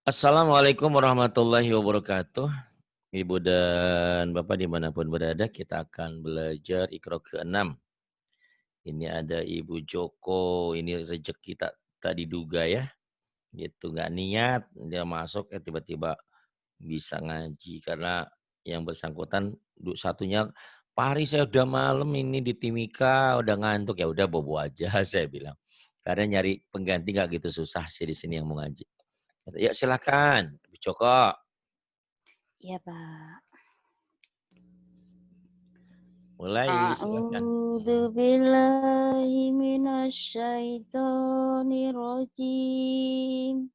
Assalamualaikum warahmatullahi wabarakatuh. Ibu dan Bapak dimanapun berada, kita akan belajar Iqra ke-6. Ini ada Ibu Joko, ini rezeki tak diduga ya, gitu. Nggak niat, dia masuk, tiba-tiba bisa ngaji. Karena yang bersangkutan, satunya, Pak Hari saya udah malam ini di Timika, udah ngantuk, ya udah bobo aja saya bilang. Karena nyari pengganti nggak gitu susah sih di sini yang mau ngaji. Ya silakan, Ibu Joko. Iya, Pak. Mulai, silakan. A'udzu billahi minasy syaithanir rajim.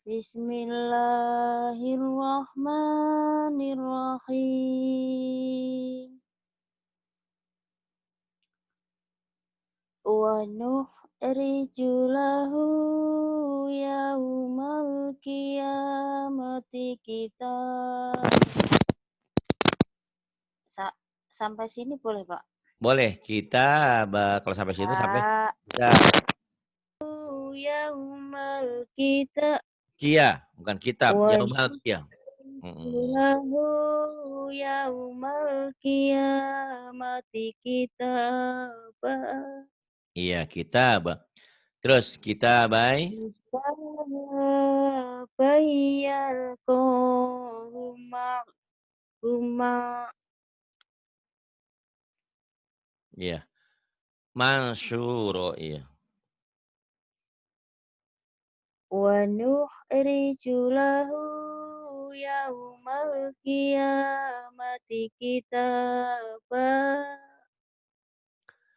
Bismillahirrahmanirrahim. Wa nuhriju lahu yaumal qiyamati sampai sini boleh, Pak? Boleh, kita kalau sampai situ sampai Pak. kita Yaumal kita Kia, bukan kitab, wa Yaumal Kia. Mhm. lahu yaumal qiyamati kitaba Iya, kitab. Terus kita by bayal rumah iya, mansyuro, iya. wa nuhriju lahu yaumal qiyamati kitaba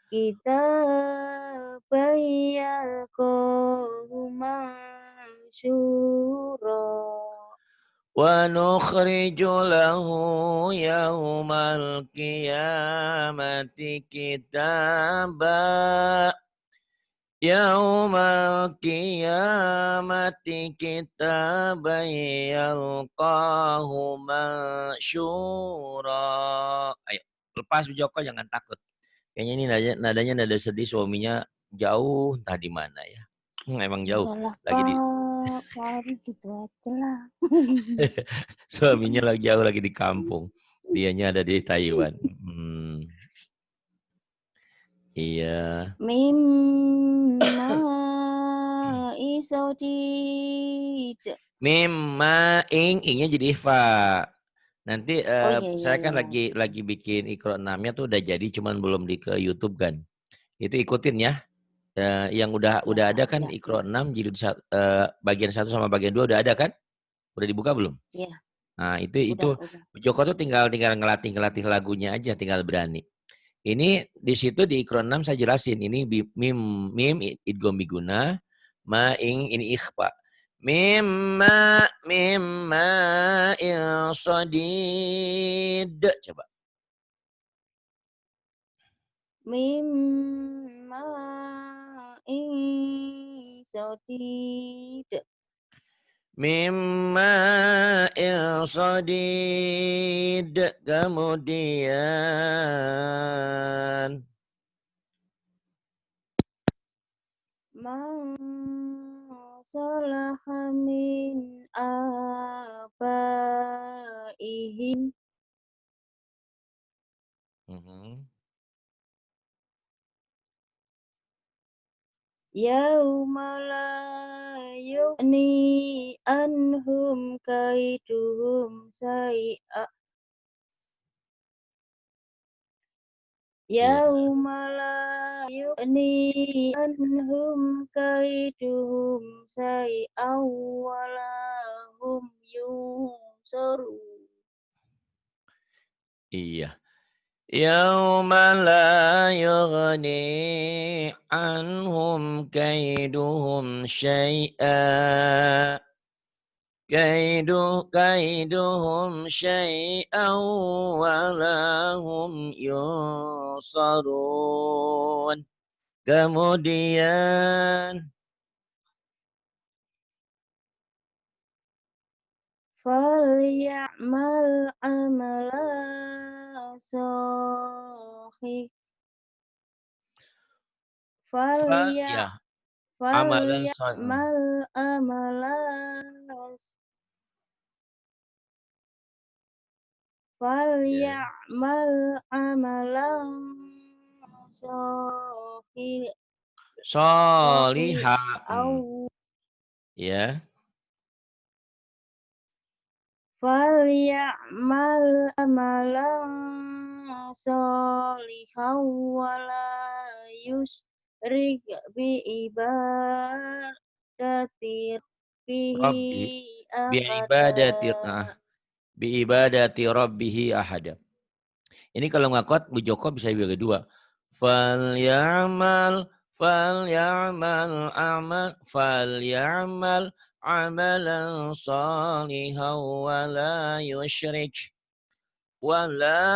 kita yalqahu mansyura Wa nukhriju lahu yaumal qiyamati kitaba. Yaumal qiyamati kitaban yalqahu mansyura. Ayo, lepas Bu Joko, jangan takut. Kayaknya ini nadanya nada sedih, suaminya jauh entah di mana ya. Emang jauh. udahlah Lagi di Pak Fahri gitu aja lah. suaminya lagi jauh, lagi di kampung. Dianya ada di Taiwan. Iya. Mimma isodid. Mimma ingnya jadi ikhfa. Nanti Oh iya iya saya kan iya. lagi bikin Iqra 6-nya tuh udah jadi, cuman belum di ke YouTube kan. Itu ikutin ya. Yang Ya udah ada Pak, kan ya ya. Iqra 6 jilid bagian 1 sama bagian 2 udah ada kan? Udah dibuka belum? Ya, Nah, itu udah. Joko tuh tinggal ngelatih lagunya aja, tinggal berani. Ini di situ di Iqra 6 saya jelasin, ini mim idgham biguna, ma ing ini ikhfa. Mimma il sadid. Coba. Mimma isodid. Mimma il sadid. Kemudian Man salaha min abaihim mhm. yauma la yughni anhum kaiduhum sai'a Iya. yauma la yughni anhum kaiduhum sai'a wa lahum yunsarun. Iya. Yauma la yughni anhum kaiduhum syai'a. Kaiduhum syai'an walahum yunsarun. Kemudian Falyamal amala sahih. fa Falya ya Amalan falyamal amalan ya. falyamal amalan sohi sohi Sholiha. au Ya. falyamal amalan solihan wala yusyrik bi ibadati Rabbi. bihi ahada. Bi'ibadati. Bi'ibadati rabbihi ahada. Ini kalau ngakot Bu Joko bisa juga dua. Falyamal amalan salihan wala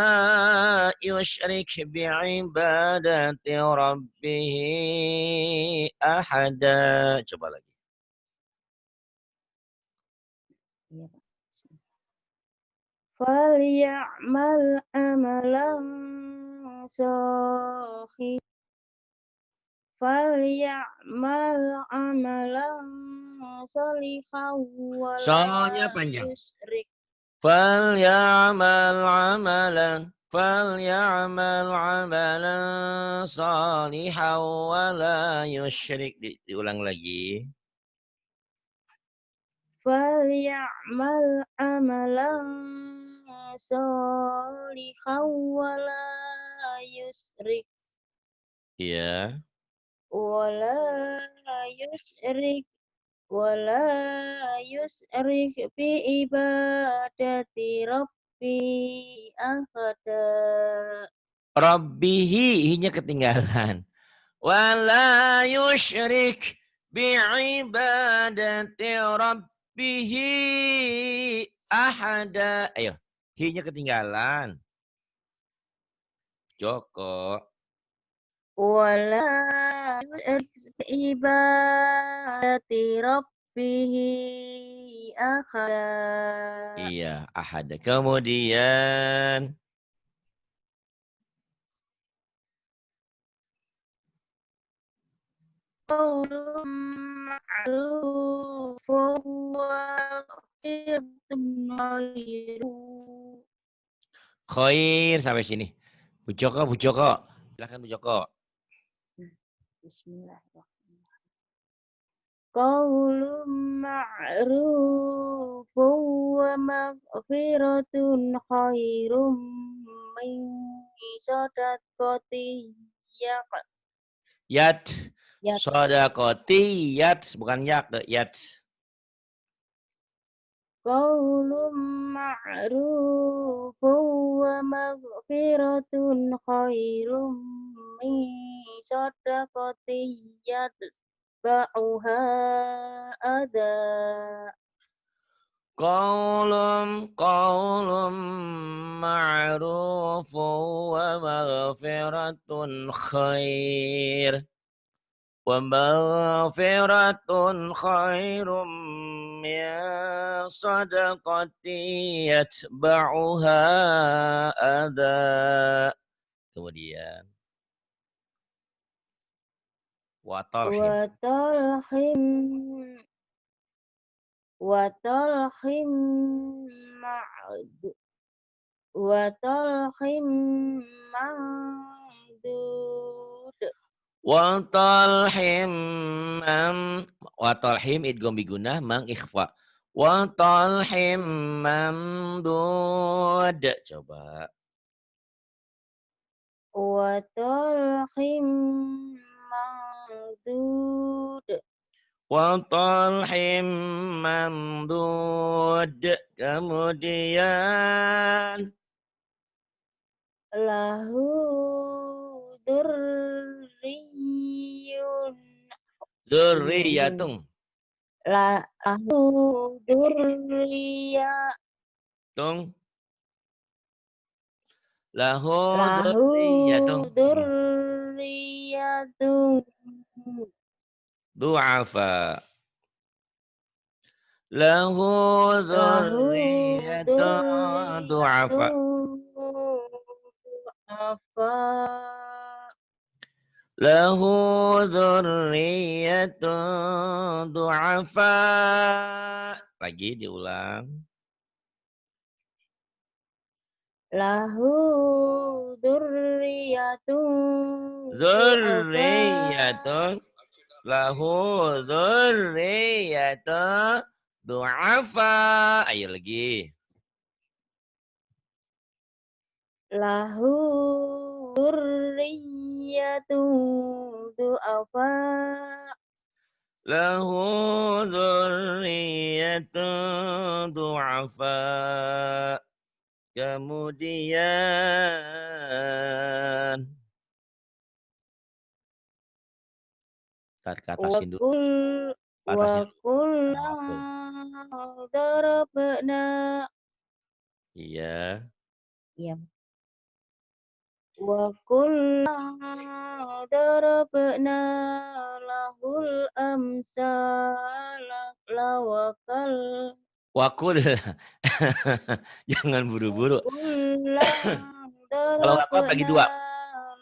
yusyrik bi'ibadati rabbih ahada. Coba lagi. Iya, Pak. Falyamal amalan sohi falyamal amalan solihan wala Soalnya panjang. yusyrik Falyamal amalan salihan wala yusyrik. Diulang lagi. falyamal amalan solihan wala yusyrik Iya. wala yusyrik wala yusyrik bi ibadati rabbi ahada. Rabbihi, nya ketinggalan. Wala yusyrik bi'ibadati rabbihi ahada. Ayo, hi-nya ketinggalan. Joko. Wala yusyrik bi ibadati rabbihi ahada. Iya, ahada. Kemudian Qaulun ma'rufun wa khifdun ghairu. khair sampai sini. Bu Joko. Silakan Bu Joko. Bismillahirrahmanirrahim. Qaulun ma'rufun wa maghfiratun khairum min sadaqatin Yat. yat. Sodakoti. Yat. Bukan yak. Yat. Qaulun ma'rufun wa maghfiratun khairum min sadaqatin yatba'uha adha. Qaulun ma'rufun wa maghfiratun khair. Wa maghfiratun khairum min sadaqati yatba'uha adha. Kemudian wa talhim. Wa talhim wa talhim ma'du wa talhim ma'dud. Wa talhim wa talhim idgham bigunah mang ikhfa. Wa talhim mamdud. Coba. Wa talhim ma'dud. Wa talhim mamdud. Kemudian Lahu durriyun dzurriyyatun. lahu durriya Tung. Lahu lahu dzurriyyatun. durriyatun Du'afa. Lahu lahu dzurriyyatun du'afa. durriyatun apa lahu dzurriyyatun du'afa. Lagi diulang. Lahu dzurriyyatun du'afa. Dzurriyyatun lahu dzurriyyatun du'afa. Ayo lagi. Lahu dzurriyyatun du'afa. Lahu dzurriyyatun du'afa. Kemudian Wa atasin dulu, kul wa atasin dulu. Wakul. kullan darabna. Iya. Iya. Wa kullan darabna lahul amsala lawakal. Wakul. Jangan Wa buru-buru. kullan Kalau wakul bagi darabna dua.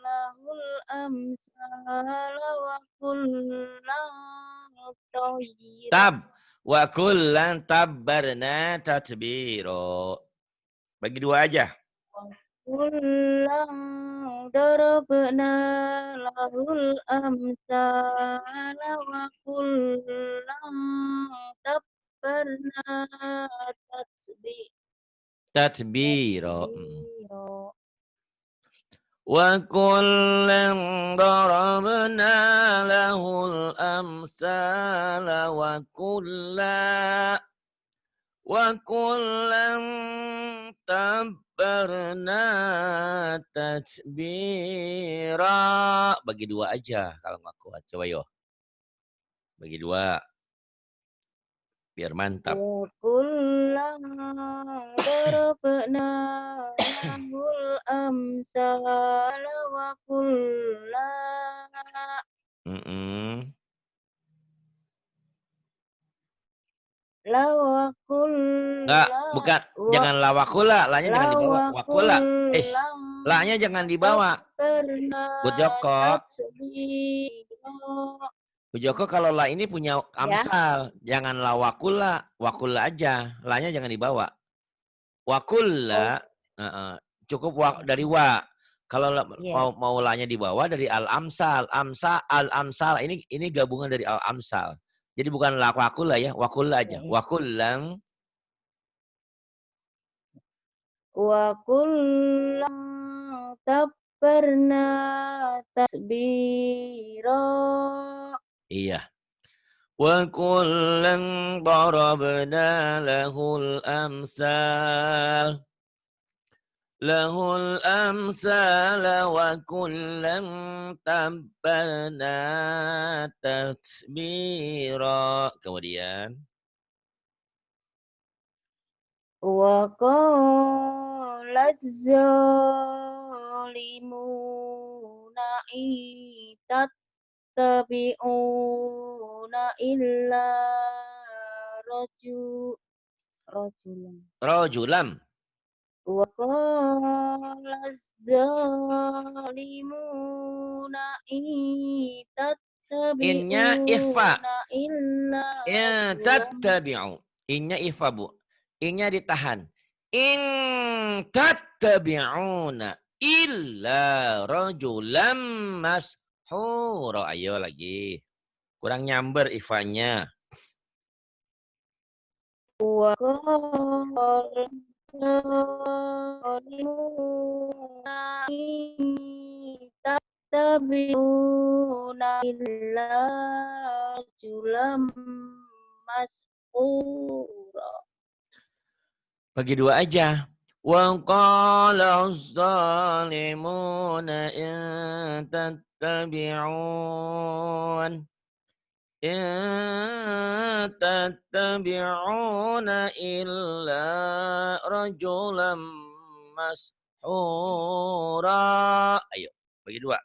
lahul amsala wa kullan tayra. Tab. Wa kullan tabbarna tatbiro. Bagi dua aja. Kullang darabna lahul amsala wa kullang tabbarna Tatbiro. tatbiro. Wa kullan darabna lahul amsala wa kullan tabbarna tatbira. Bagi dua aja kalau nggak kuat. Coba yo. Bagi dua. Biar mantap. Wa kullang darabna lahul amsala wa kullang Mm-mm. Enggak, bukan. Jangan lawakula. La-nya jangan dibawa. Wakula. La-nya jangan dibawa. Bu Joko. Bu Joko kalau la ini punya Ya, amsal. Jangan lawakula. Wakula aja. La-nya jangan dibawa. Wakula. oh, Cukup dari wa. Kalau ya, mau la-nya dibawa dari al-amsal. Al-amsal. Ini gabungan dari al-amsal. Jadi bukan la wakula ya. Wakula aja. ya. Wakulang. Wa kullang tabbarna tasbira. Iya. Wa kullan darabna lahul amsal. Lahul amsal wa kullan tabbarna tatbira. Kemudian. Wa qala az-zalimuna tattabi'una illa rajulan. Rajulam. Wa qala az-zalimuna Innya ikhfa. tattabi'una illa In rajulan. tattabi'u. Innya ikhfa, Bu. Innya ditahan. In tattabi'una illa rajulam mashura. Ayo lagi. Kurang nyamber ikhfanya. Wa qala az-zalimuna tattabi'una illa rajulan mas'ura. Bagi dua aja. Wa qala az-zalimuna in tattabi'un illa rajulam mashura. Ayo, bagi dua.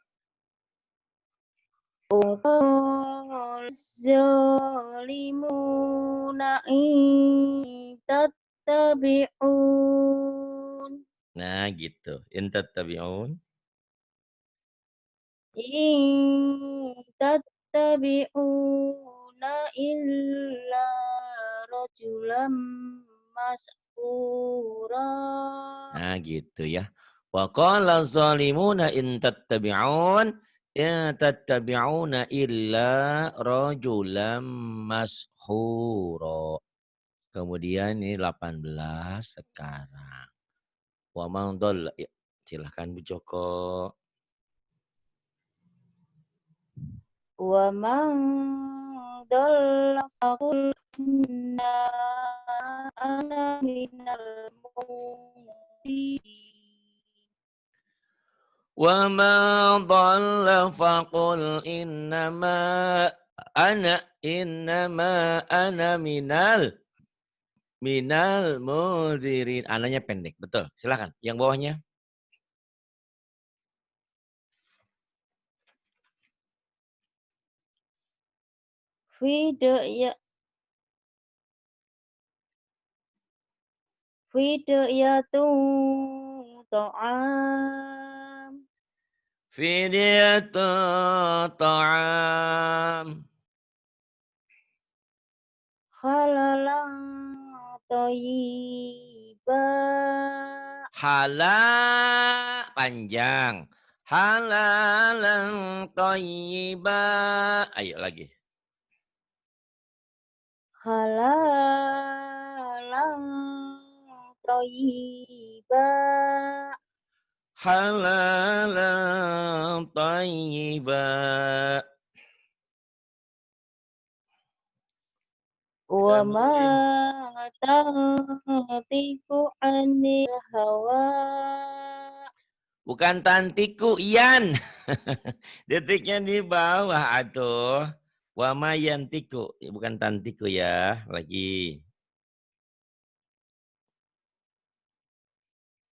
Wa qala az-zalimuna tattabi'un. Nah, gitu. In tattabi'un. In tattabi'una illa rajulam mas'ura. Nah, gitu ya. Wa qala zalimuna in tattabi'una illa rajulam mashhura. Kemudian ini 18 sekarang. Wa man dhalla. Ya, silahkan Bu Joko. Wa man dhalla faqul inna ana minal mundhirin. Wa ma dhalla faqul innama ana minal mudhirin. Ananya pendek, betul. Silakan. Yang bawahnya. Fidyatun ta'am Fidyatun ta'am. halalan thayyiba. Hala panjang. Halalan thayyiba. Ayo lagi. Halalan thayyiba. Halalan thayyiba. Wa ma tantiqu anil hawa. Bukan tantiku, Ian. Detiknya di bawah atuh. Wa mayantiku, bukan tantiku ya. Lagi.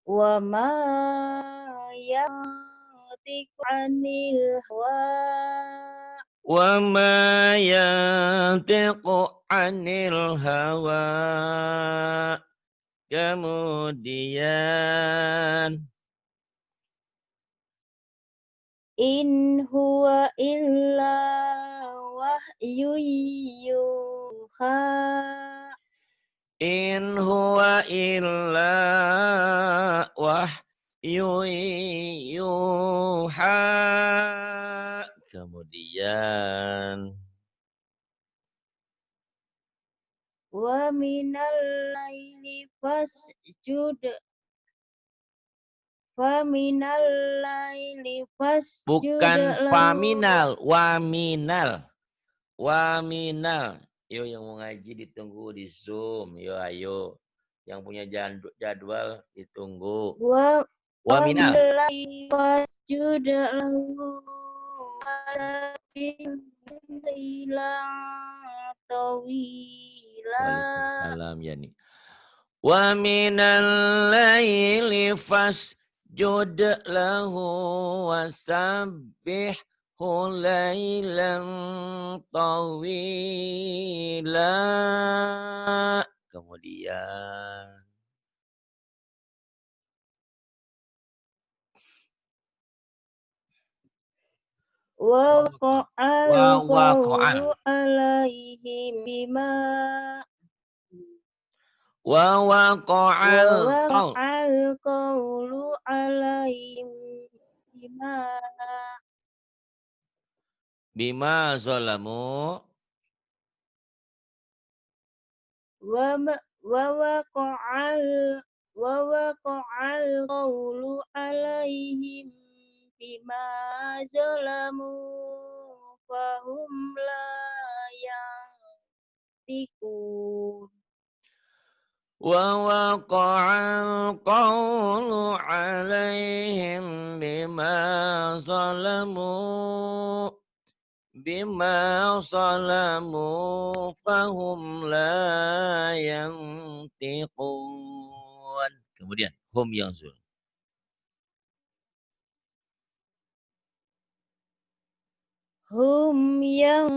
Wa ma yantiqu anil hawa. Wa ma yantiqu anil hawa. Kemudian In huwa illa wahyu yuha. in huwa illa wahyu yuha. Kemudian Wa minal laili fasjud. Wa minal laili fasjud bukan lahu. paminal, waminal. Waminal. Yo yang mau ngaji ditunggu di Zoom. Yo ayo. Yang punya jadwal ditunggu. Wa Waminal. minal laili fasjud lahu. Ilang tawila. Waalaikumsalam ya nih. Wa minal laili fasjud lahu wasabbihhu lailan tawila. Kemudian Wa waqa'al waqa'al qawlu alaihim bima. wa Wa waqa'al qaul waqa'al qawlu alaihim bima. bima zalamu Wa waqa'al qawlu alaihim bima zalamu fahum la yantikun. wa waqa'al qawlu alaihim bima zalamu fahum la yantiqun. Kemudian hum yanzur. Hum yanzurun.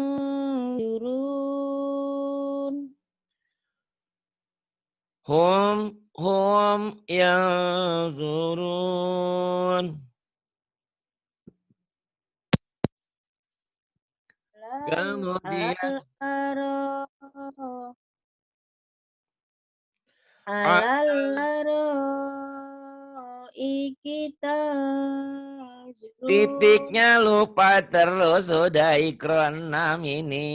Hum yanzurun. Kemudian alal araiki tanzurun. titiknya lupa terus sudah ikro 6 ini.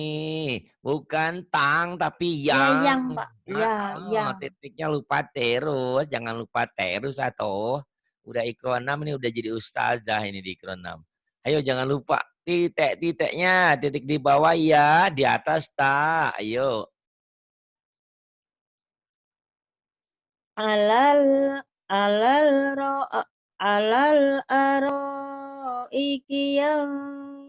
Bukan tang tapi Ya, yang. yang, Pak. Ya, yang. Titiknya lupa terus. Jangan lupa terus atau. Udah ikro 6 ini udah jadi ustazah ini di ikro 6. Ayo jangan lupa titiknya. Titik di bawah ya. Di atas tak. Ayo. Alal alal ro alal araiki yanzurun.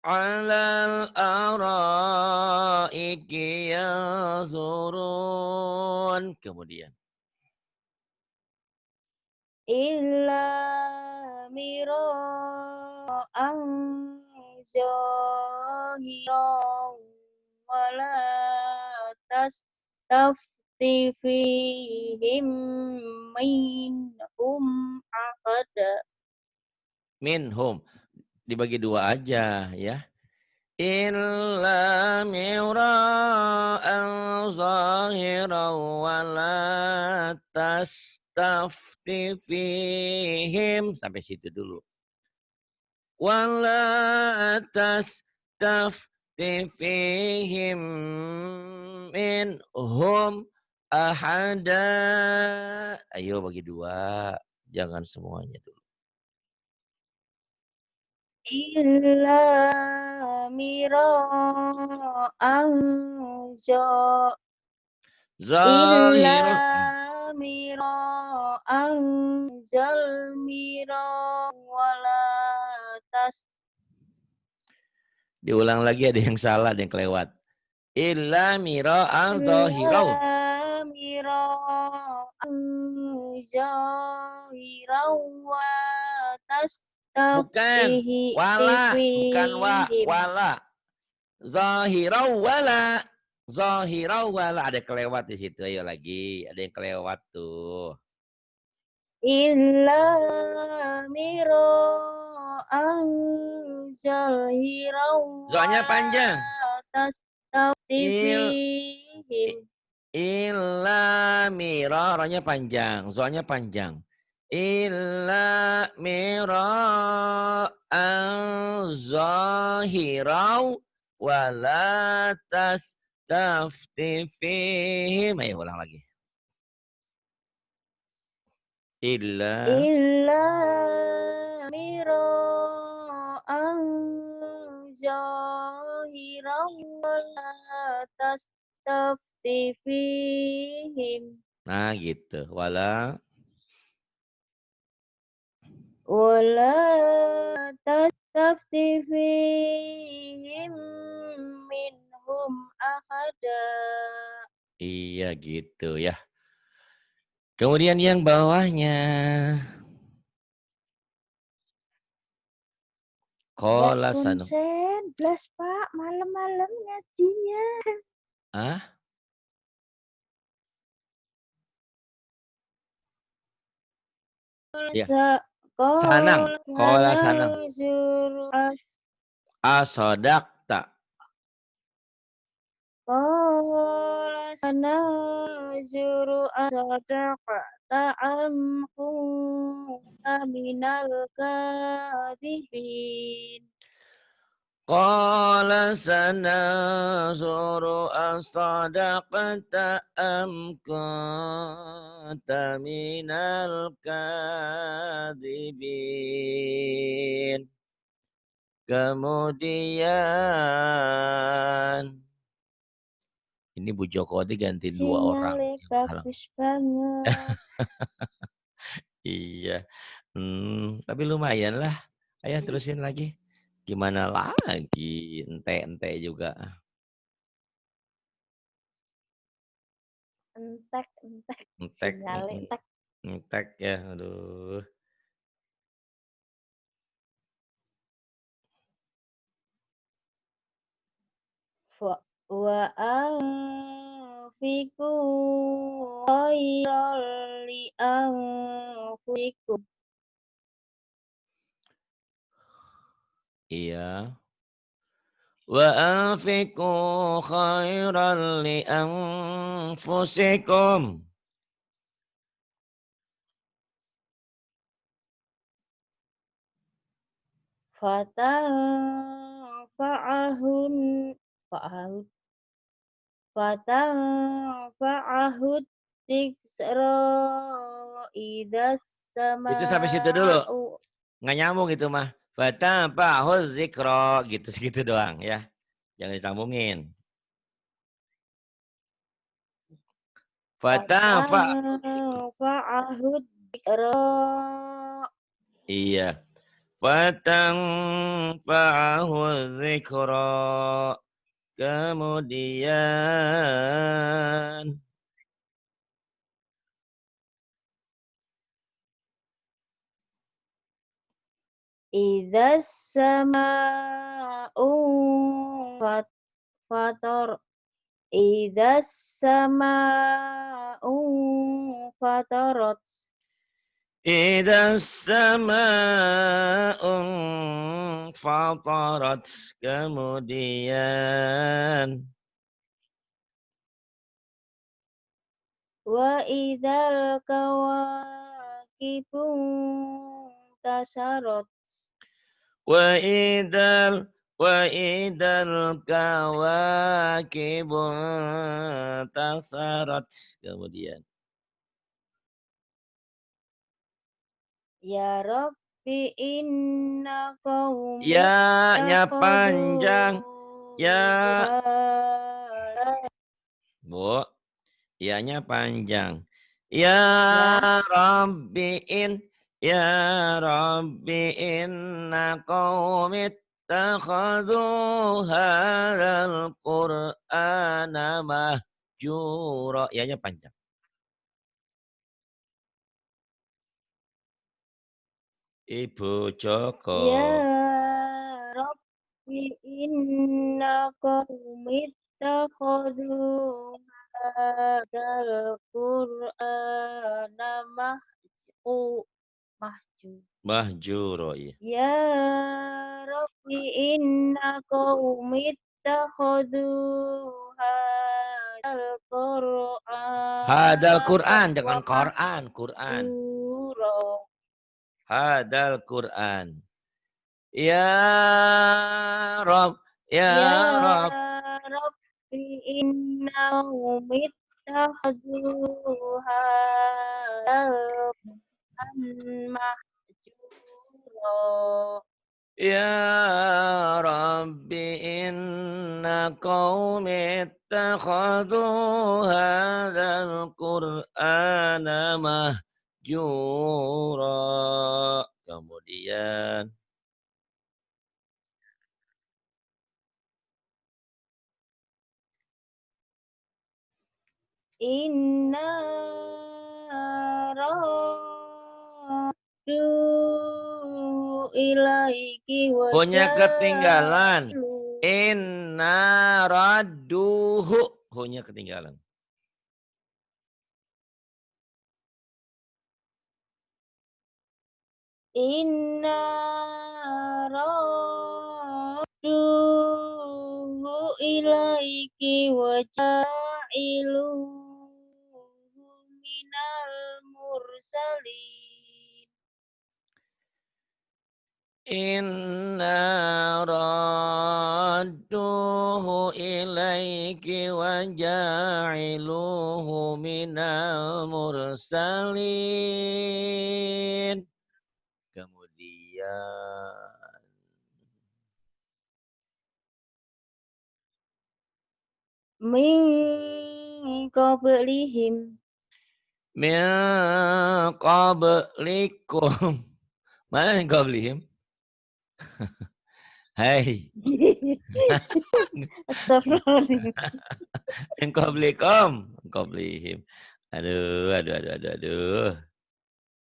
Alal araiki yanzurun. Kemudian. Illa mira'an zahiran wala tastafti fihim minhum ahada. Minhum. Dibagi dua aja ya. Illa mira'an zahiran wala tastafti fihim. Sampai situ dulu. Wala tastafti fihim minhum ahada. Ayo bagi dua. Jangan semuanya dulu. Illa mira'an Illa Zahir. mira'an wala tas Diulang lagi ada yang salah, ada yang kelewat. Illa mira'an zahirau. illa mira'an zahiraw wa Bukan. tastaftihi Wala. Bukan wa. tifihim. Wala. Zahirau wala. Zahirau wala. Ada kelewat di situ. Ayo lagi. Ada yang kelewat tuh. Illa mira'an zahiraw wa Zonya panjang. Il, tastaftifihim. illa mira. Ronya panjang. Zonya panjang. Illa mira zahirau wala tastafti fihim. Ayo ulang lagi. Illa Illa mira'an zahiran wala tastaftifihim. nah gitu. Wala Wala tastaftifihim minhum ahada. iya gitu ya. Kemudian yang bawahnya. Nggak Kola sanum. konsen, belas Pak, malam-malam ngajinya. Ah? Ya. Sanang. Kola sanang. Asodakta. Qala sanazuru asadaqta am kunta minal kadhibin. Qala sanazuru asadaqta am kunta minal kadhibin. Kemudian ini Bu Joko ganti dua orang. Sinyalnya bagus banget. Iya. Tapi lumayan lah. Ayo terusin lagi. Gimana lagi? Ente-ente juga. Entek, entek. Entek, Sinyalnya entek. entek ya. Aduh. Wa anfiku khairal li anfiku. Iya. Wa anfiqu khairan li anfusikum. Fatafa'ahun fa'ahud fatafa'ahud tiksra idas Itu sampai situ dulu. sama'u Nggak nyambung itu mah. Fataba'ahuz zikra gitu segitu doang ya. Jangan disambungin. Fatafa'ahuz fatafa'ahud tiksra iya. Fatanfa'ahuz zikra. Kemudian idas sama'u fator idas sama'u fatarat idza sama'un fatarat. Kemudian wa idal kawakibu tasarat wa idal wa idal kawakibu tasarat. Kemudian ya Rabbi inna qaumi ya-nya takhadu panjang. Ya, hadha Bu. Ya-nya panjang. Ya ya Rabbiin, ya Rabbi inna qaumi ittakhadhu hadzal qur'ana mahjura. Ya-nya panjang. Ibu Joko. ya Rabbi inna qaumi takhadu hadzal qur'ana mahjur Mahjura, ya. ya Rabbi inna qaumi ittakhadhu hadzal Hadal qur'ana Quran, wa jangan Quran, Quran. mahjura Hadal Quran. Ya Rob, ya ya Rob. Rabbi inna qaumi ittakhadhu hadzal qur'ana mahjura Ya Rabbi inna qaumi ittakhadhu hadzal Qur'ana mahjura. Kemudian inna raddu ilaiki wa punya ketinggalan. ja'ilu Inna radduhu. Punya ketinggalan. inna raddu ilaiki wa ja'ilu minal mursalin Inna radduhu ilaiki wa ja'iluhu minal mursalin. Kemudian min qablihim min qablikum. Mana min qablihim? Hai. Astagfirullahaladzim. Min qablikum. Min qablihim. Aduh, aduh, aduh, aduh, aduh.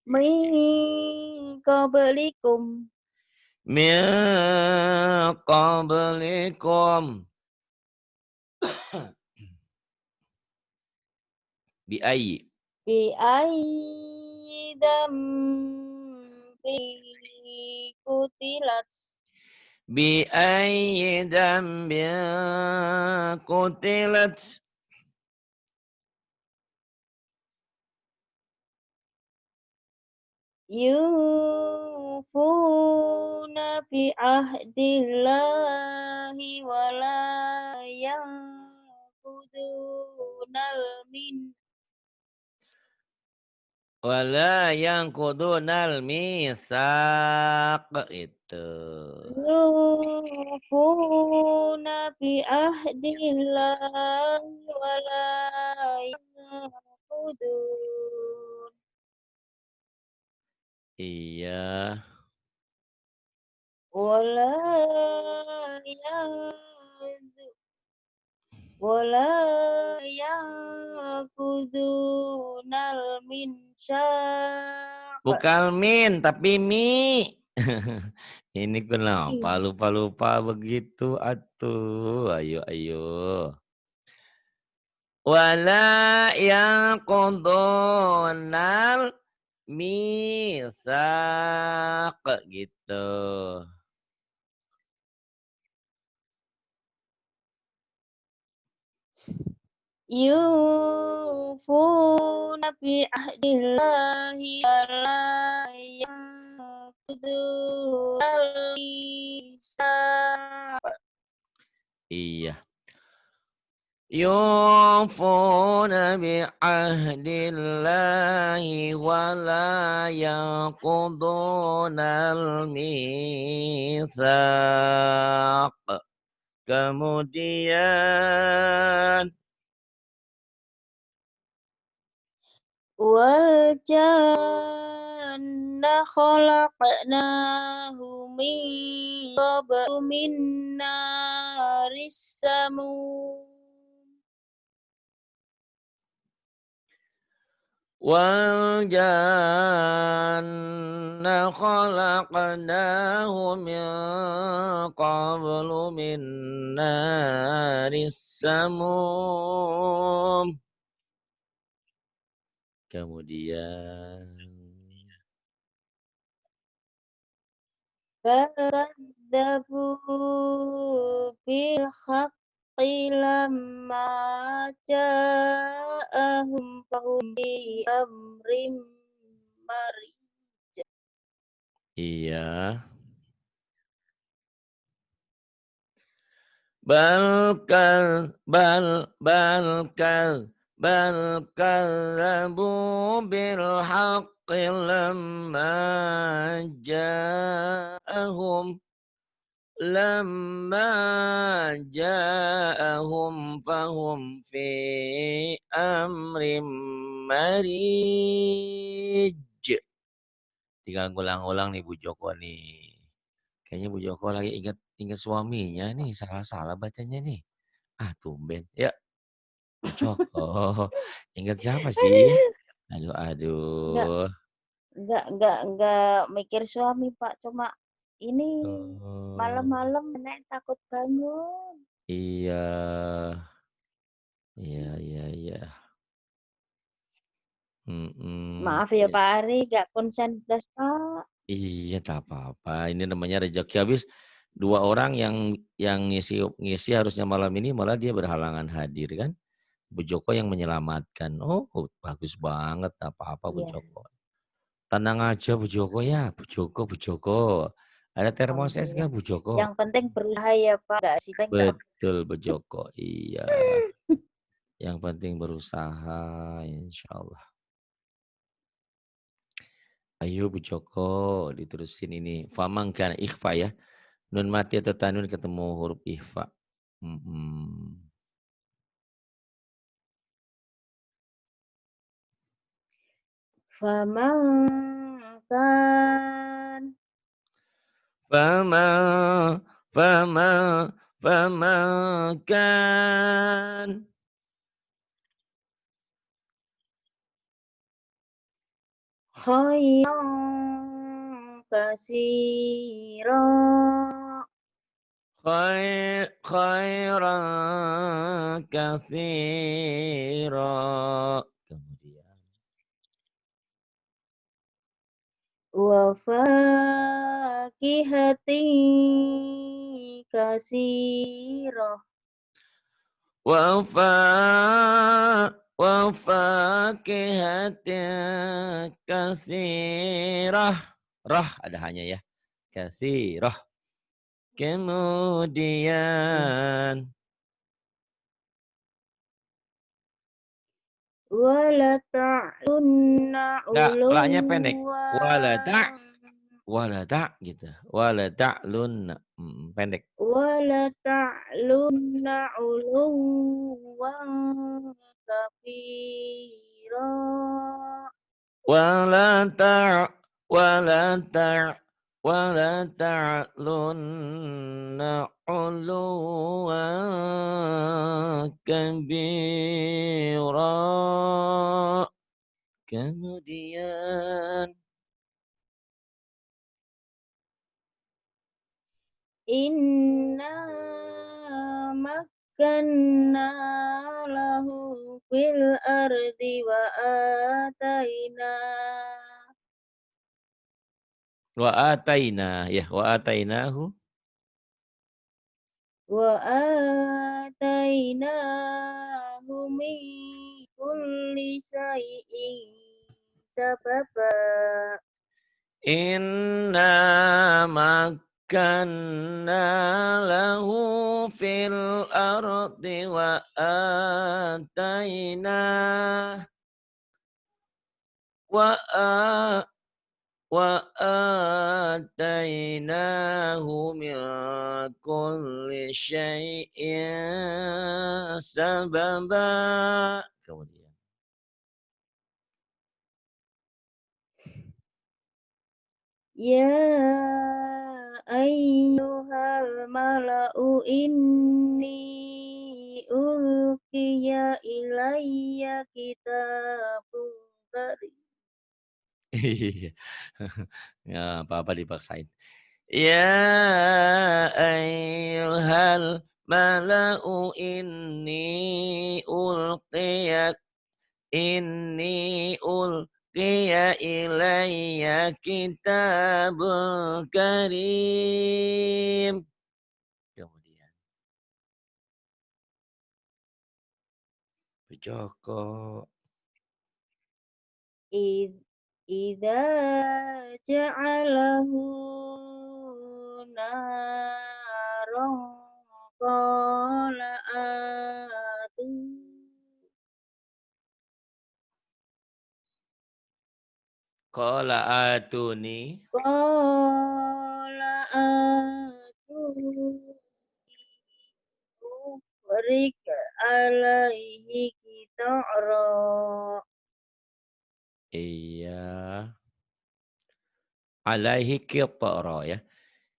Min qablikum Min qablikum. Bi ayyi. bi ayyi dzambin qutilat Bi'ayyi dambin qutilat. Yufuna bi ahdillahi wa la yanqudunal min Wala yanqudunal mitsaq. Itu. yufuna bi ahdillahi wa la yanqudun Iya. wa la wala yanqudunal minsyaq. Bukan min, tapi mi. Ini kenapa lupa-lupa begitu atuh? Ayo, ayo. Wala yanqudunal mitsaq gitu. Yufuna bi ahdillahi wa la yanqudunal mitsaq. Iya. Yufuna bi ahdillahi wa la yanqudunal mitsaq. Kemudian Wal janna khalaqnahu min qablu min naris samum. wal janna khalaqnahu min qablu min naris samum. Kemudian Kadzabu bil haqqi lamma ja'ahum fahum bi amrim marij. iya. Bal kadzabu bil haqqi lamma ja'ahum fahum fi amrim marij. Tinggal ngulang-ulang nih Bu Joko nih. Kayaknya Bu Joko lagi ingat ingat suaminya nih, salah-salah bacanya nih. Ah, tumben. Ya, Bu Joko. Ingat siapa sih? Aduh, Enggak aduh. enggak mikir suami, Pak, cuma ini Oh, malam-malam nenek takut bangun. iya. Iya, iya, iya. Maaf ya Iya. Pak Ari, nggak konsen blas, Pak. Iya, tak apa-apa. Ini namanya rezeki. Habis dua orang yang ngisi ngisi harusnya malam ini malah dia berhalangan hadir kan. Bu Joko yang menyelamatkan. Oh, bagus banget. Tak apa-apa Bu Iya, Joko. Tenang aja Bu Joko ya. Bu Joko. Ada termos es alhamdulillah. nggak Bu Joko? Yang penting berusaha ya Pak, nggak sih nggak. Betul Bu Joko. Iya. Yang penting berusaha insya Allah. Ayo Bu Joko diterusin ini. Famangkan ikhfa ya. Nun mati atau tanwin ketemu huruf ikhfa. Mhm. Faman kan Fama fama fama kan khairan kasira khairan katsira. Kemudian wa fakihatin katsirah. Wa fa wa fakihatin katsirah. Rah ada hanya ya. Katsirah. Kemudian Wala ta'lunna enggak, la-nya pendek. uluwan Wala ta' gitu. Wala ta'lunna. Pendek. wala ta'lunna uluwan kabira. Wala ta' wala ta' wala ta'lunna 'uluwan kabira. Kemudian Inna makkanna lahu fil ardi wa ataina ya wa atainahu وآتيناه من كل شيء سببا inna makkanna lahu fil ardi wa a وآتيناه من كل شيء سببا. Kemudian. Ya ayyuhal mala'u inni ulqiya ilayya kitabun karim. Iya. Nggak apa-apa dipaksain. Ya ayyuhal mala'u inni ulqiya ilayya kitabun karim. Kemudian. Joko. Idza ja'alahu naron qala atu Qala atuni. qala atuni ufrik alaihi kitara. Iya. Alaihi qitara ya.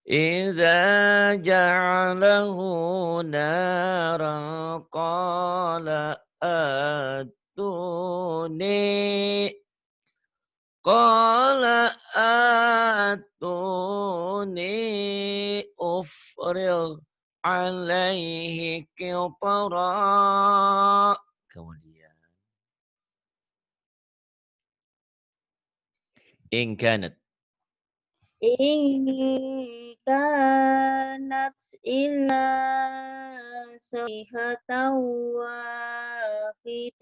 Idza ja'alahu naran qala atuni qala atuni ufrigh alaihi qitara. Kemudian in kanat In kanat illa sayhatan wahidatan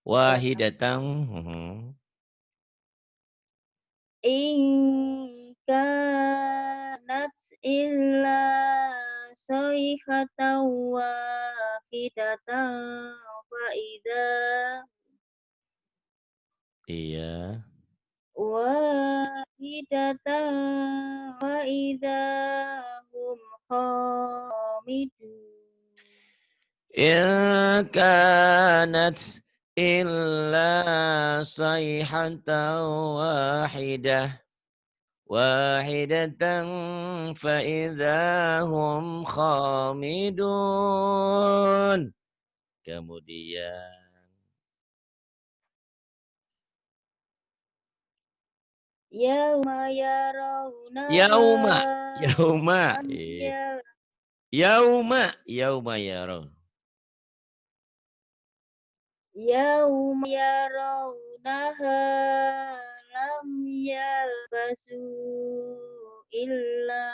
wahidatan In kanat illa sayhatan wahidatan fa idza iya. wahidatan fa idza hum khamidun. In kanat illa sayhatan wahidah wahidatan fa idahum khamidun. Kemudian Yauma yarawnaha yauma yauma lam yauma yaraw yauma yarawnaha lam yalbasu illa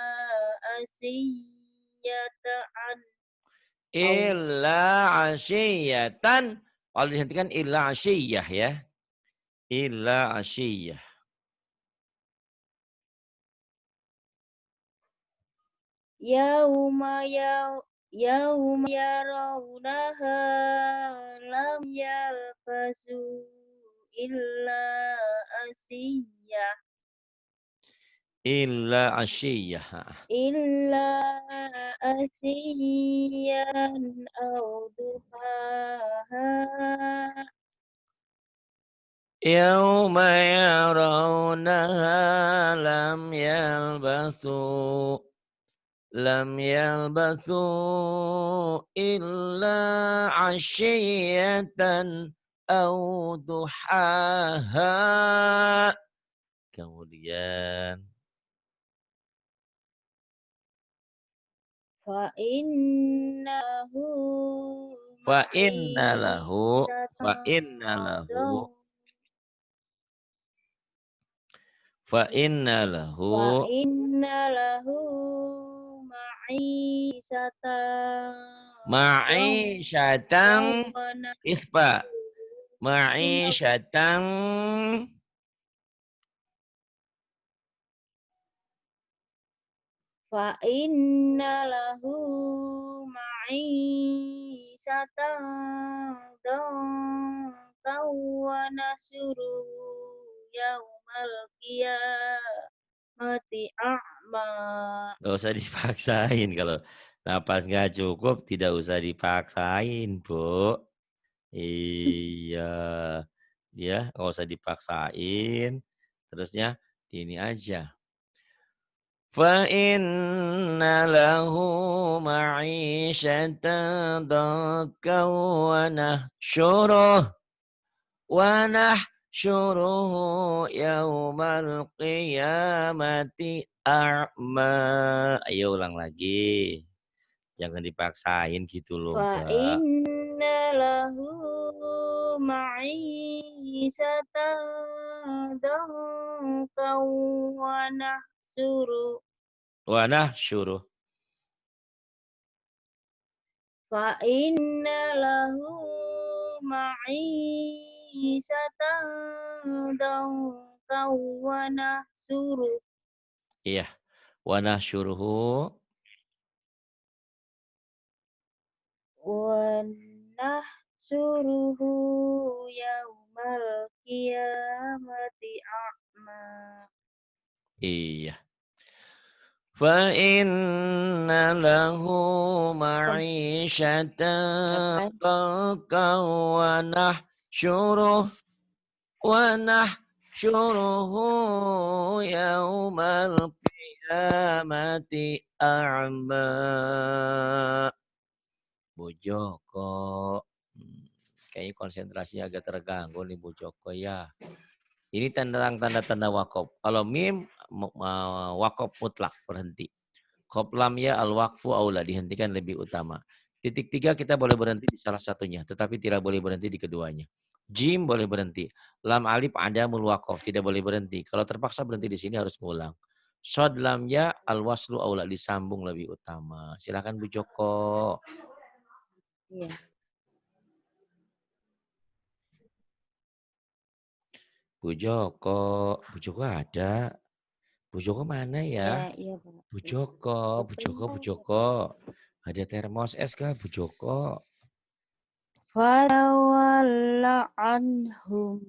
asiyatan aw Illa asyiyatan. Kalau dihentikan illa asyiyah ya. Illa asyiyah. yauma yauma yarawnaha lam yalbasu illa asiyah Illa asyiyah. illa asiyan aw duhaha Yawma yarawnaha lam yalbasu. Lam yalbathu illa asyiyatan aw duhaha. Kemudian fa innahu fa inna lahu fa ma'isatan inna lahu fa inna lahu fa inna lahu ma'isatan ma'isyatan dhanka ikhfa ma'isyatan fa inna lahu ma'isatan dhanka wa nasuru yaumal qiyamati a'ma. Nggak usah dipaksain kalau napas nggak cukup tidak usah dipaksain, Bu. Iya. Ya, nggak usah dipaksain. Terusnya ini aja. Fa inna lahu ma'isyatan dhankan wa nahsyuruhu yaumal qiyamati a'ma. Ayo ulang lagi. Jangan dipaksain gitu loh, Fa Mbak. inna lahu ma'isatan dhankan wa nahsuru Wa nahsyuruh. fa inna lahu ma'isatan dhankan wa nahsuru Iya. Wa nahsyuruhu wa nahsuruhu yaumal qiyamati a'ma. iya. Fa inna lahu ma'isyatan Apa? dhankan wa nahsyuruhu yaumal qiyamati a'ma. Bu Joko. Kayaknya konsentrasinya agak terganggu nih Bu Joko ya. Ini tanda-tanda wakaf. Kalau mim wakaf mutlak berhenti. Qoblam ya al-waqfu aula dihentikan lebih utama. Titik 3 kita boleh berhenti di salah satunya, tetapi tidak boleh berhenti di keduanya. Jim boleh berhenti. Lam alif adamul waqaf tidak boleh berhenti. Kalau terpaksa berhenti di sini harus ngulang. Shod lam ya al-waslu aula disambung lebih utama. Silakan Bu Joko. Iya. Bu Joko ada. Bu Joko mana Iya, ya? iya, Pak. Bu Joko, Bu Joko, Bu Joko. Ada termos es kah Bu Joko? Fatawalla anhum.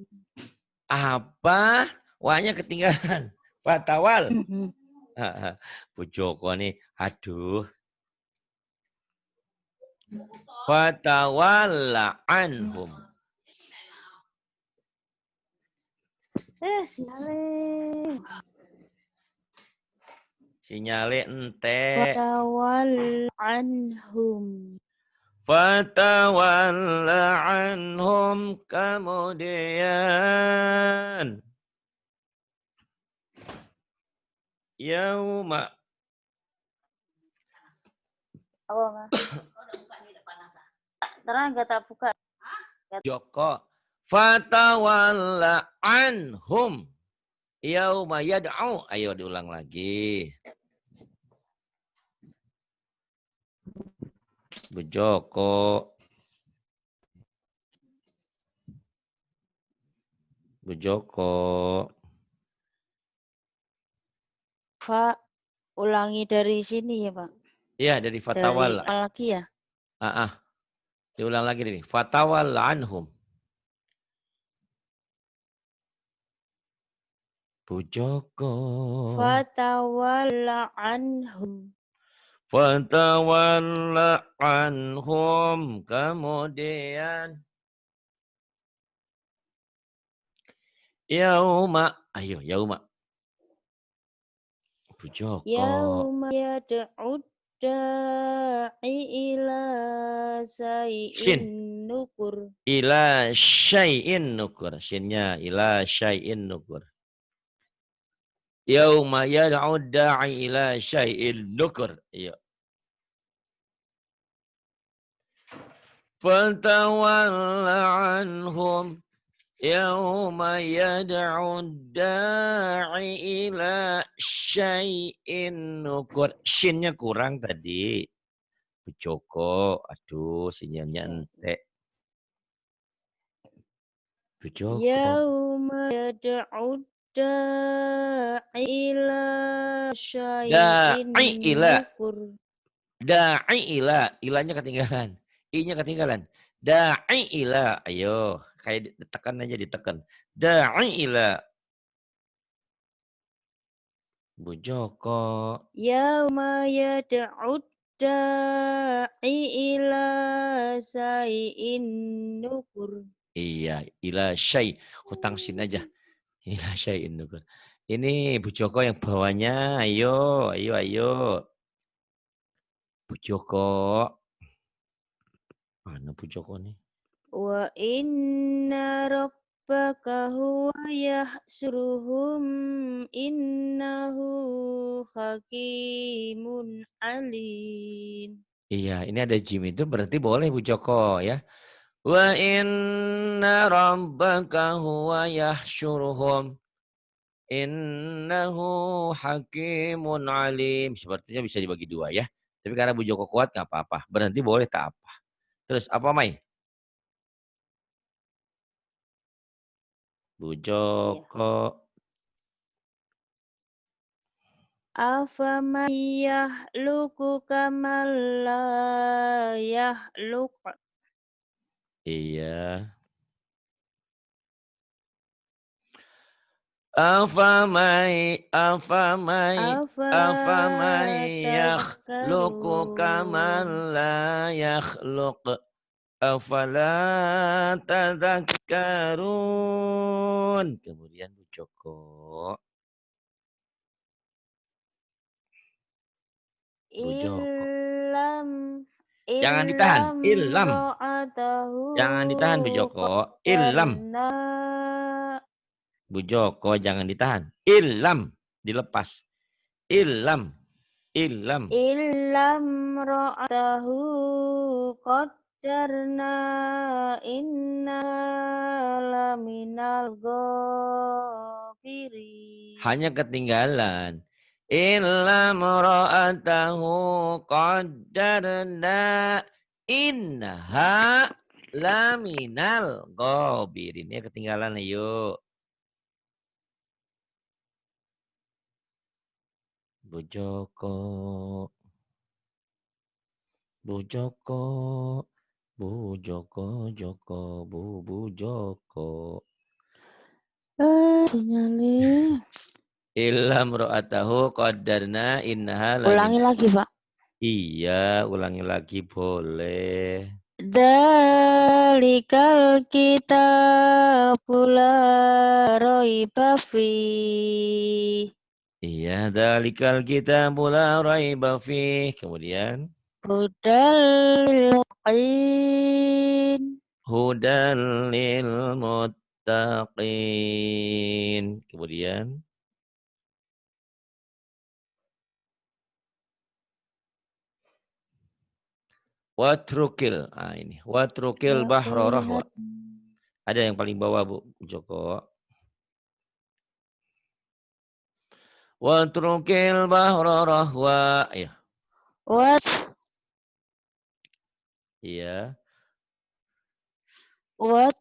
Apa? Wahnya ketinggalan. Fatawal. Bu Joko nih, aduh. Fatawalla anhum. Siale. Sinyale ente. Fatawalla anhum. Fatawalla anhum kemudian. Yauma. Apa, Mas? Terang gak tak buka. Joko. Fatawalla anhum. Yauma yad'u. Ayo diulang lagi. Bu Joko. Bu Joko. Fa, ulangi dari sini ya, Pak. Iya, dari Dari fatawalla. lagi ya. Diulang lagi nih. Fatawalla anhum. Bu Joko. Fatawalla anhum. Fatawalla anhum. Kemudian yauma. Ayo, yauma. Bu Joko. Yauma yad'ud da'i ila say'in Shin. nukur. Ila syai'in nukur. Shinnya ila syai'in nukur. Yauma yad'u da'i ila syai'in nukur. Iya. Fatawalla anhum. Yauma yad'u da'i ila syai'in nukur. Shinnya kurang tadi. Bu Joko. Aduh, sinyalnya entek. Bu Joko. Yauma yad'ud da'i ila syai'in Da'i ila. nukur. Da'i ila. Ilanya ketinggalan. I-nya ketinggalan. Da'i ila. Ayo. Kayak ditekan aja, ditekan. Da'i ila. Bu Joko. Yauma yad'ud da'i ila say'in nukur. Iya. Ila syai. Hutang sin aja. Ila syai'in nukur. Ini Bu Joko yang bawahnya. Ayo. Ayo. Ayo. Bu Joko. Mana Bu Joko nih? Wa inna rabbaka huwa yahsuruhum innahu hakimun alim. Iya. Ini ada Jim itu berarti boleh Bu Joko ya. Wa inna rabbaka huwa yahsyuruhum. Innahu hakimun alim. Sepertinya bisa dibagi dua ya. Tapi karena Bu Joko kuat nggak apa-apa. Berhenti boleh tak apa. Terus apa Mai? Bu Iya. Joko. Afaman yahluku kaman la yahluk. Iya. Afamai yakhluqu kaman Afatadhakkarun. la yakhluq. Afala tadhakkarun. Kemudian Bu Joko. Bu Joko. Illam Jangan ditahan. illam Ilham. ra'atahu Jangan ditahan Bu Joko. Ilham. qaddarna Bu Joko jangan ditahan. Ilham. Dilepas. Ilham. Ilham. illam ra'atahu qaddarna inna laminal ghafirin. Hanya ketinggalan. Ilham ra'atahu qaddarna innaha laminal ghabirin. Ini ketinggalan yuk. Bu Joko. Bu Joko. Bu Joko. Joko. Bu Joko. Sinyalnya. Ilham ra'atahu qaddarna innaha Ulangi laminal. lagi, Pak. Iya, ulangi lagi boleh. Dzalikal kitabu la raiba fi. Iya, dalikal kitabu la raiba fih. Kemudian Hudal lil muttaqin. hudan lil muttaqin. Kemudian watrukil. Ah ini, watrukil Nggak bahra rahwa. kelihatan. Ada yang paling bawah Bu Joko. Watrukil bahra rahwa. Ya, Wat iya. wat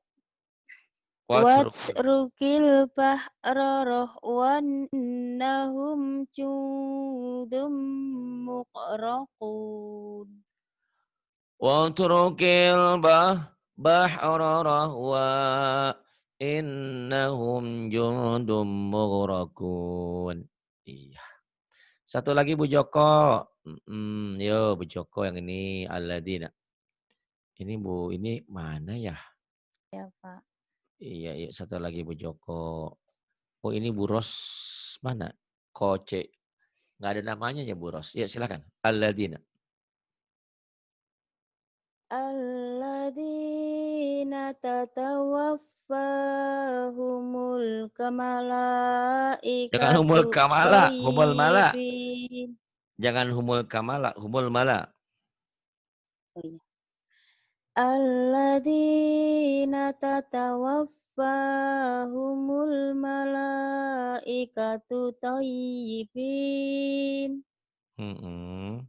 Watrukil. watrukil bahra rahwan nahum jundum muqraqun. Watrukil bahra rahwa. Innahum jundum mughraqun. Iya. Satu lagi Bu Joko. Yo Bu Joko yang ini alladzina. Ini Bu, ini mana ya? Ya, Pak. Iya, iya, satu lagi Bu Joko. Oh ini Bu Ros mana? Koce. Nggak ada namanya ya Bu Ros. Ya silakan. Alladzina. Alladzina tatawaffahumul Jangan kamalaikatu humul kamala, humul mala. thayyibin. Jangan humul kamala, humul mala. Oh iya. Alladzina tatawaffahumul malaikatu thayyibin. Mm-mm.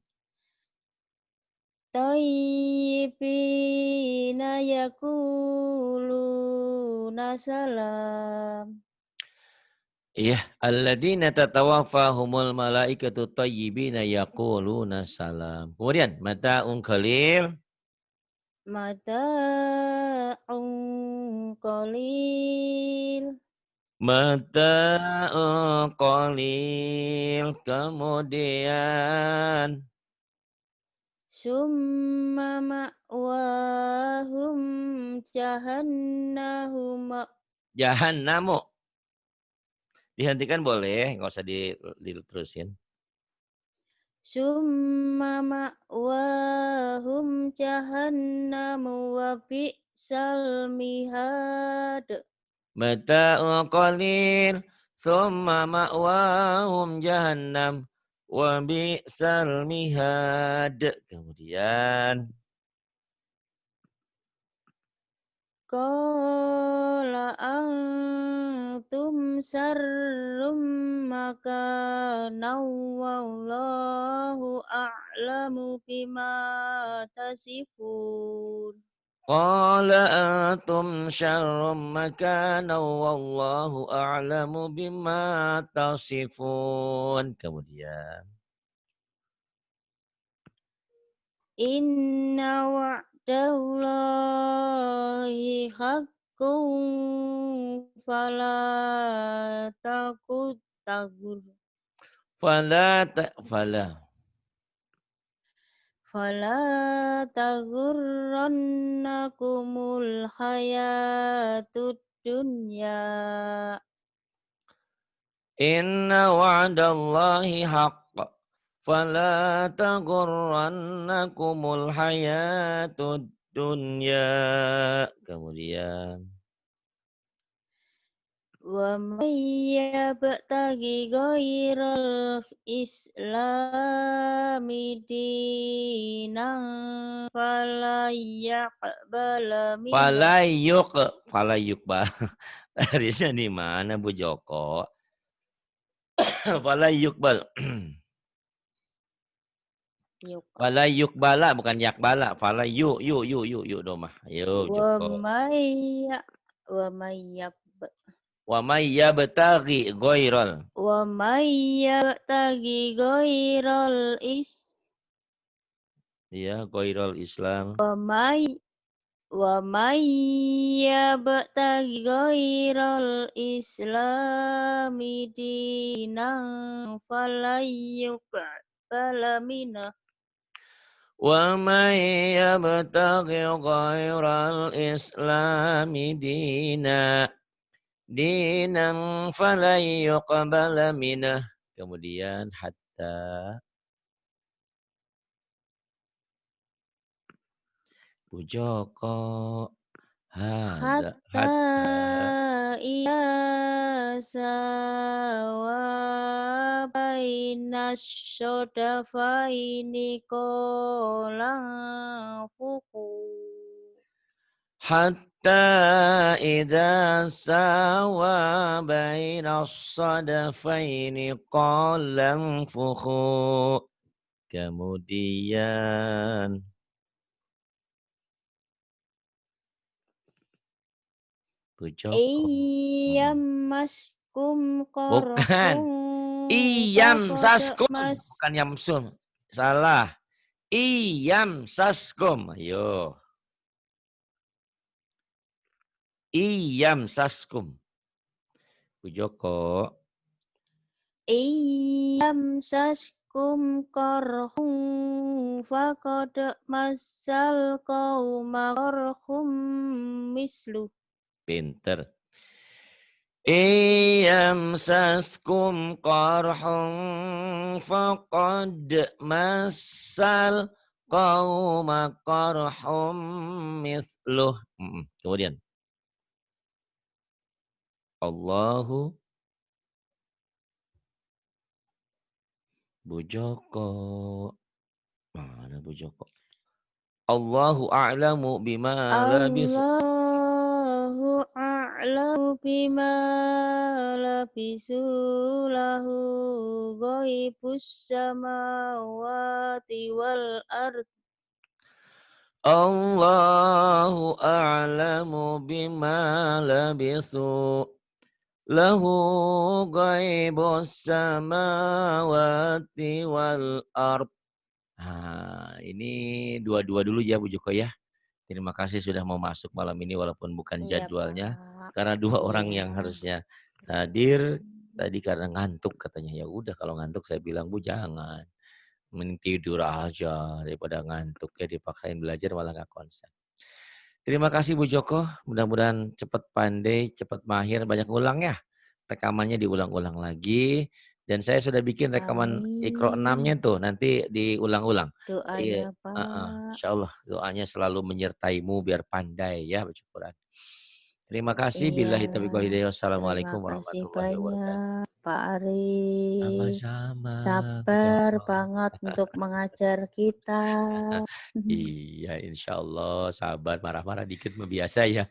Thayyibina yakuluna salam. Iya, alladzina tatawaffahumul malaikatu thayyibina yaquluna salam. Kemudian mata'un qalil, Mata'un qalil. mata'un qalil. Kemudian Summa ma'wahum jahannahum. jahannamu. Dihentikan boleh, nggak usah diterusin. Summa ma'wahum jahannamu wa bi'sal mihad. Mata'un qalil, thumma ma'wahum jahannam, wa bi'sal mihad. Kemudian, Qala antum sarrum makanan wallahu a'lamu bima tasifun. qala antum syarrum makana wallahu a'lamu bima tasifun. Kemudian, Inna wa'dallahi haqqun fala takut tagur. fala. Fala taghurrannakumul hayatud dunya. Inna wa'dallahi haqq. Fala taghurrannakumul hayatud dunya. Kemudian. Wa may yabtaghi ghairal islami dinan fala yaqbala minhu. Falayuk. Falayuk ba? Hadisnya di mana Bu Joko? Falayuk bal. Yuqa. Falayuk bala bukan yak bala. Falayuk yuk domah. Yuk Wa Joko. may wa may Wa may yabtaghi ghairal. wa may yabtaghi ghairal Iya, ghairal Islam. wa may wa may yabtaghi ghairal islami dinan falayyuqbala minhu. وَمَن يَبْتَغِ غَيْرَ الْإِسْلَامِ دِينًا فَلَن يُقْبَلَ مِنْهُ. Kemudian hatta Bu Joko Hatta hatta iya sawa bainas sodafaini kolang fuku. إذا ساوى بين الصدفين قال انفخوا. Kemudian Bu Joko. Iyam maskum Bukan. korhum Iyam faqad saskum. mas Bukan yamsum. Salah. Iyam saskum. Ayo. Iyam saskum. Bu Joko. iyam saskum korhum faqad masal qauma korhum mislu. Pinter. Iyamsaskum qarhun faqad massal qauma qarhum mithluh. Kemudian Allahu Bu Joko. Mana Bu Joko? Allahu a'lamu bima labithu. Allahu a'lamu bima labisu lahu ghaibus samawati wal ard. Allahu a'lamu bima labithu. Lahu ghaibus samawati wal ard. Nah, ini dua-dua dulu ya Bu Joko ya. Terima kasih sudah mau masuk malam ini walaupun bukan Iya, jadwalnya. Pak. Karena dua orang Iya. yang harusnya hadir tadi karena ngantuk katanya. Ya udah kalau ngantuk saya bilang Bu jangan. Mending tidur aja daripada ngantuk ya dipaksain belajar malah nggak konsen. Terima kasih Bu Joko. Mudah-mudahan cepat pandai, cepat mahir, banyak ngulang ya. Rekamannya diulang-ulang lagi. Dan saya sudah bikin rekaman Iqra 6-nya Amin. tuh, nanti diulang-ulang. Iya, Doanya, heeh, Pak. insyaallah doanya selalu menyertaimu biar pandai ya baca Quran. Terima kasih. Iya. Billahi taufiq wal hidayah. Terima Wassalamualaikum kasih warahmatullahi wabarakatuh. banyak, Pak Arif. Sama-sama, Bu Sabar Joko. banget untuk mengajar kita. Iya, insyaallah sabar, marah-marah dikit mah biasa ya.